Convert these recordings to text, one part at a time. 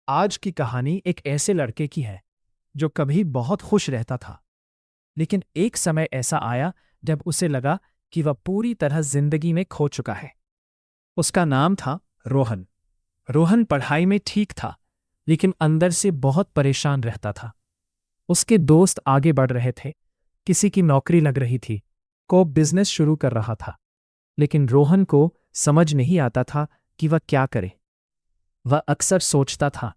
आज की कहानी एक ऐसे लड़के की है जो कभी बहुत खुश रहता था। लेकिन एक समय ऐसा आया जब उसे लगा कि वह पूरी तरह जिंदगी में खो चुका है। उसका नाम था रोहन। रोहन पढ़ाई में ठीक था, लेकिन अंदर से बहुत परेशान रहता था। उसके दोस्त आगे बढ़ रहे थे, किसी की नौकरी लग रही थी, को बिजनेस शुरू कर रहा था। लेकिन रोहन को समझ नहीं आता था कि वह क्या करे। वह अक्सर सोचता था,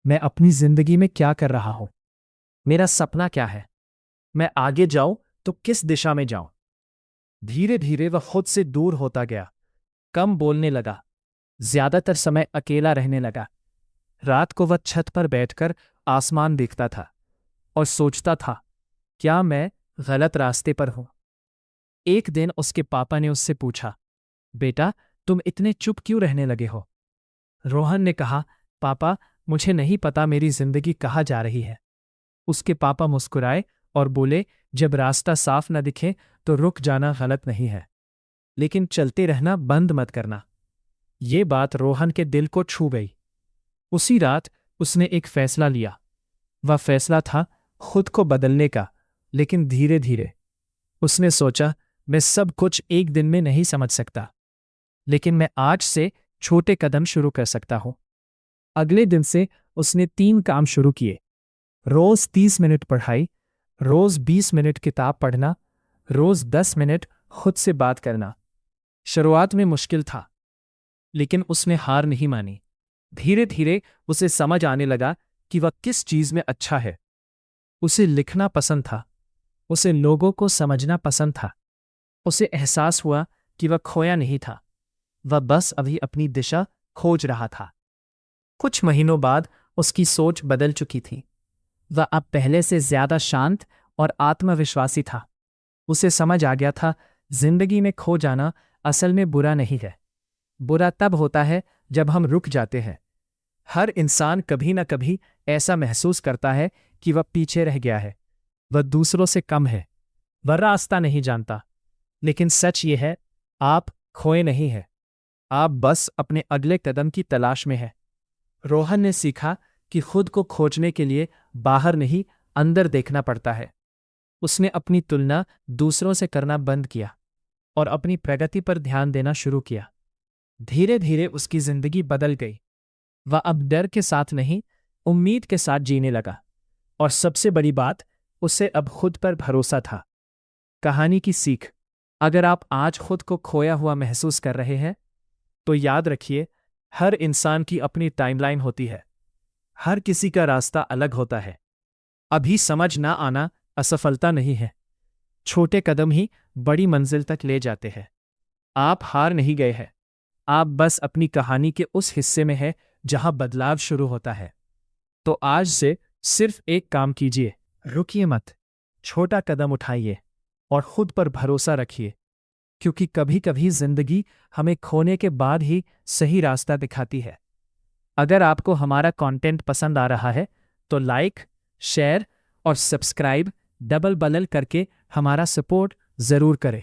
मैं अपनी जिंदगी में क्या कर रहा हूं? मेरा सपना क्या है? मैं आगे जाऊं तो किस दिशा में जाऊं? धीरे धीरे वह खुद से दूर होता गया, कम बोलने लगा, ज्यादातर समय अकेला रहने लगा। रात को वह छत पर बैठकर आसमान देखता था और सोचता था, क्या मैं गलत रास्ते पर हूं? एक दिन उसके पापा ने उससे पूछा, बेटा, तुम इतने चुप क्यों रहने लगे हो? रोहन ने कहा, पापा, मुझे नहीं पता मेरी जिंदगी कहाँ जा रही है। उसके पापा मुस्कुराए और बोले, जब रास्ता साफ न दिखे तो रुक जाना गलत नहीं है, लेकिन चलते रहना बंद मत करना। ये बात रोहन के दिल को छू गई। उसी रात उसने एक फैसला लिया। वह फैसला था खुद को बदलने का, लेकिन धीरे धीरे। उसने सोचा, मैं सब कुछ एक दिन में नहीं समझ सकता, लेकिन मैं आज से छोटे कदम शुरू कर सकता हूं। अगले दिन से उसने 3 काम शुरू किए। रोज 30 मिनट पढ़ाई, रोज 20 मिनट किताब पढ़ना, रोज 10 मिनट खुद से बात करना। शुरुआत में मुश्किल था, लेकिन उसने हार नहीं मानी। धीरे धीरे उसे समझ आने लगा कि वह किस चीज में अच्छा है। उसे लिखना पसंद था, उसे लोगों को समझना पसंद था। उसे एहसास हुआ कि वह खोया नहीं था, वह बस अभी अपनी दिशा खोज रहा था। कुछ महीनों बाद उसकी सोच बदल चुकी थी। वह अब पहले से ज्यादा शांत और आत्मविश्वासी था। उसे समझ आ गया था, जिंदगी में खो जाना असल में बुरा नहीं है। बुरा तब होता है जब हम रुक जाते हैं। हर इंसान कभी न कभी ऐसा महसूस करता है कि वह पीछे रह गया है, वह दूसरों से कम है, वह रास्ता नहीं जानता। लेकिन सच ये है, आप खोए नहीं हैं। आप बस अपने अगले कदम की तलाश में हैं। रोहन ने सीखा कि खुद को खोजने के लिए बाहर नहीं, अंदर देखना पड़ता है। उसने अपनी तुलना दूसरों से करना बंद किया और अपनी प्रगति पर ध्यान देना शुरू किया। धीरे धीरे उसकी जिंदगी बदल गई। वह अब डर के साथ नहीं, उम्मीद के साथ जीने लगा। और सबसे बड़ी बात, उसे अब खुद पर भरोसा था। कहानी की सीख, अगर आप आज खुद को खोया हुआ महसूस कर रहे हैं, तो याद रखिए, हर इंसान की अपनी टाइमलाइन होती है। हर किसी का रास्ता अलग होता है। अभी समझ ना आना असफलता नहीं है। छोटे कदम ही बड़ी मंजिल तक ले जाते हैं। आप हार नहीं गए हैं। आप बस अपनी कहानी के उस हिस्से में हैं जहां बदलाव शुरू होता है। तो आज से सिर्फ एक काम कीजिए, रुकिए मत, छोटा कदम उठाइए और खुद पर भरोसा रखिए। क्योंकि कभी कभी जिंदगी हमें खोने के बाद ही सही रास्ता दिखाती है। अगर आपको हमारा कंटेंट पसंद आ रहा है, तो लाइक, शेयर और सब्सक्राइब डबल बलल करके हमारा सपोर्ट जरूर करें।